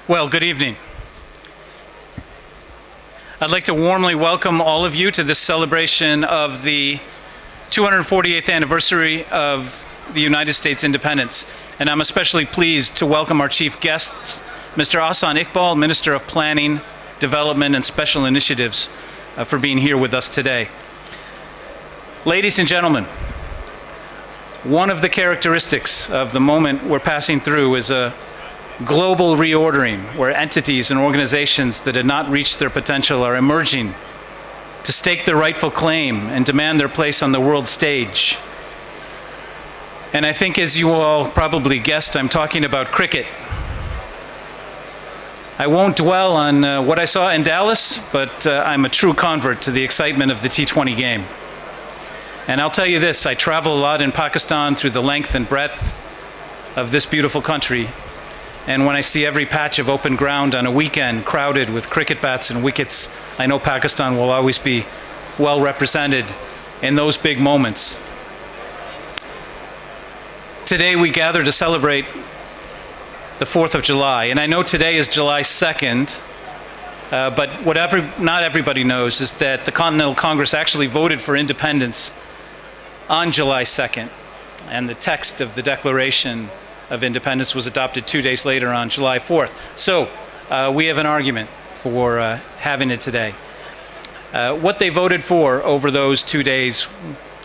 Well, good evening. I'd like to warmly welcome all of you to this celebration of the 248th anniversary of the United States independence. And I'm especially pleased to welcome our chief guests, Mr. Ahsan Iqbal, Minister of Planning, Development and Special Initiatives, for being here with us today. Ladies and gentlemen, one of the characteristics of the moment we're passing through is a global reordering, where entities and organizations that had not reached their potential are emerging to stake their rightful claim and demand their place on the world stage. And I think, as you all probably guessed, I'm talking about cricket. I won't dwell on what I saw in Dallas, but I'm a true convert to the excitement of the T20 game. And I'll tell you this, I travel a lot in Pakistan through the length and breadth of this beautiful country. And when I see every patch of open ground on a weekend crowded with cricket bats and wickets, I know Pakistan will always be well represented in those big moments. Today we gather to celebrate the 4th of July, and I know today is July 2nd, but what not everybody knows is that the Continental Congress actually voted for independence on July 2nd, and the text of the Declaration of Independence was adopted 2 days later on July 4th. So we have an argument for having it today. What they voted for over those 2 days,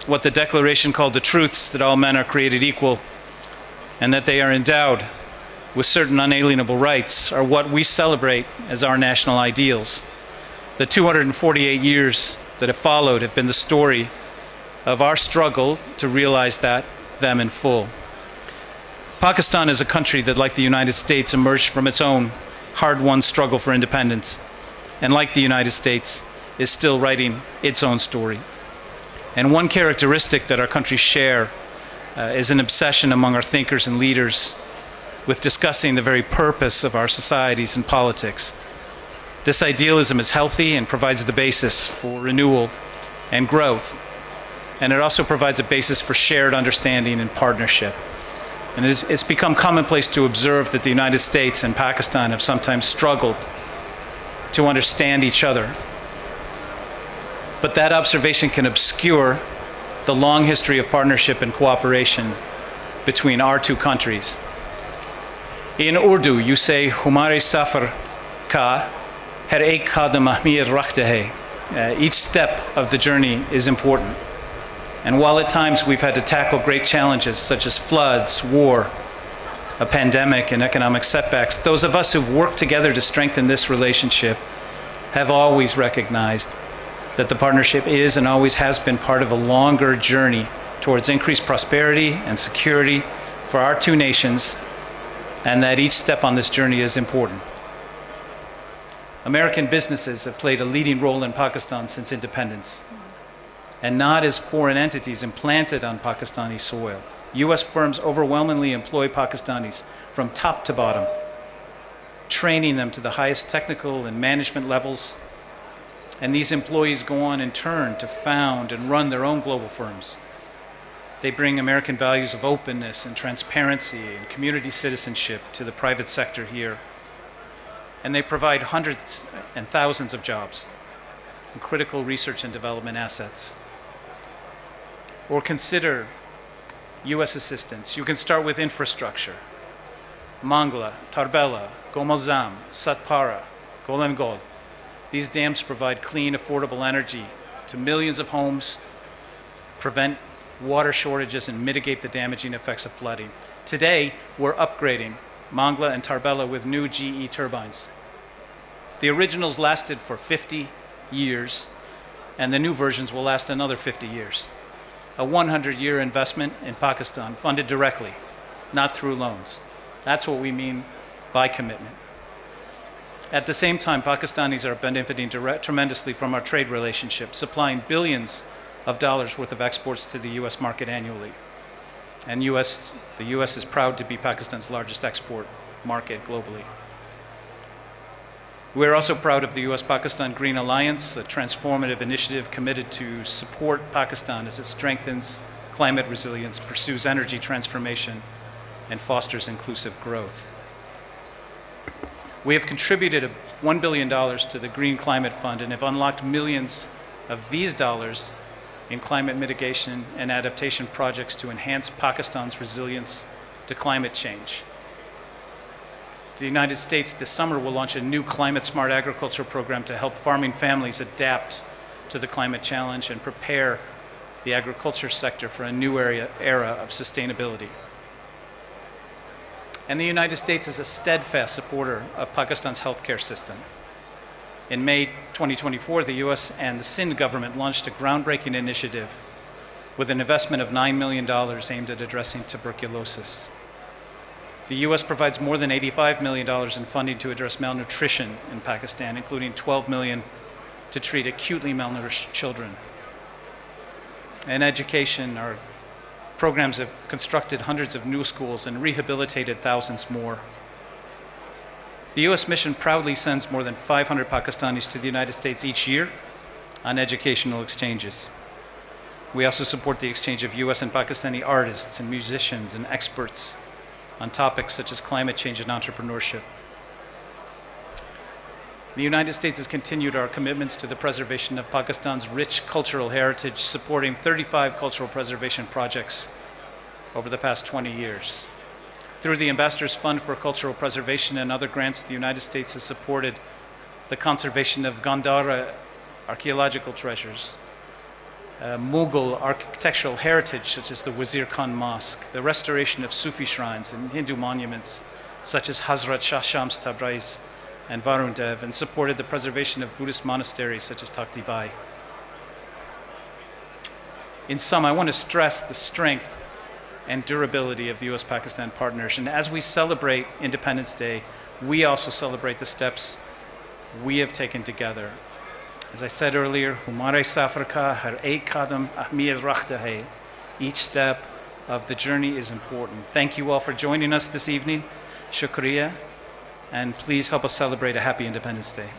what the Declaration called the truths that all men are created equal and that they are endowed with certain unalienable rights, are what we celebrate as our national ideals. The 248 years that have followed have been the story of our struggle to realize them in full. Pakistan is a country that, like the United States, emerged from its own hard-won struggle for independence, and like the United States, is still writing its own story. And one characteristic that our countries share is an obsession among our thinkers and leaders with discussing the very purpose of our societies and politics. This idealism is healthy and provides the basis for renewal and growth, and it also provides a basis for shared understanding and partnership. And it's become commonplace to observe that the United States and Pakistan have sometimes struggled to understand each other. But that observation can obscure the long history of partnership and cooperation between our two countries. In Urdu, you say, "Hamare safar ka har ek qadam ahmiyat rakhta hai." Each step of the journey is important. And while at times we've had to tackle great challenges such as floods, war, a pandemic, and economic setbacks, those of us who've worked together to strengthen this relationship have always recognized that the partnership is and always has been part of a longer journey towards increased prosperity and security for our two nations, and that each step on this journey is important. American businesses have played a leading role in Pakistan since independence, and not as foreign entities implanted on Pakistani soil. US firms overwhelmingly employ Pakistanis from top to bottom, training them to the highest technical and management levels, and these employees go on in turn to found and run their own global firms. They bring American values of openness and transparency and community citizenship to the private sector here, and they provide hundreds and thousands of jobs and critical research and development assets. Or consider US assistance. You can start with infrastructure. Mangla, Tarbela, Gomazam, Satpara, Golengol. These dams provide clean, affordable energy to millions of homes, prevent water shortages, and mitigate the damaging effects of flooding. Today, we're upgrading Mangla and Tarbela with new GE turbines. The originals lasted for 50 years, and the new versions will last another 50 years. A 100-year investment in Pakistan, funded directly, not through loans. That's what we mean by commitment. At the same time, Pakistanis are benefiting tremendously from our trade relationship, supplying billions of dollars worth of exports to the US market annually. And the US is proud to be Pakistan's largest export market globally. We're also proud of the US-Pakistan Green Alliance, a transformative initiative committed to support Pakistan as it strengthens climate resilience, pursues energy transformation, and fosters inclusive growth. We have contributed $1 billion to the Green Climate Fund and have unlocked millions of these dollars in climate mitigation and adaptation projects to enhance Pakistan's resilience to climate change. The United States this summer will launch a new climate-smart agriculture program to help farming families adapt to the climate challenge and prepare the agriculture sector for a new era of sustainability. And the United States is a steadfast supporter of Pakistan's healthcare system. In May 2024, the US and the Sindh government launched a groundbreaking initiative with an investment of $9 million aimed at addressing tuberculosis. The US provides more than $85 million in funding to address malnutrition in Pakistan, including $12 million to treat acutely malnourished children. In education, our programs have constructed hundreds of new schools and rehabilitated thousands more. The US mission proudly sends more than 500 Pakistanis to the United States each year on educational exchanges. We also support the exchange of US and Pakistani artists and musicians and experts on topics such as climate change and entrepreneurship. The United States has continued our commitments to the preservation of Pakistan's rich cultural heritage, supporting 35 cultural preservation projects over the past 20 years. Through the Ambassador's Fund for Cultural Preservation and other grants, the United States has supported the conservation of Gandhara archaeological treasures, Mughal architectural heritage such as the Wazir Khan Mosque, the restoration of Sufi shrines and Hindu monuments such as Hazrat Shah Shams Tabriz and Varun Dev, and supported the preservation of Buddhist monasteries such as Takhti Bai. In sum, I want to stress the strength and durability of the US-Pakistan partnership. And as we celebrate Independence Day, we also celebrate the steps we have taken together. As I said earlier, ہمارے سفر کا ہر ایک قدم اہمیت رکھتا ہے. Each step of the journey is important. Thank you all for joining us this evening. Shukriya. And please help us celebrate a happy Independence Day.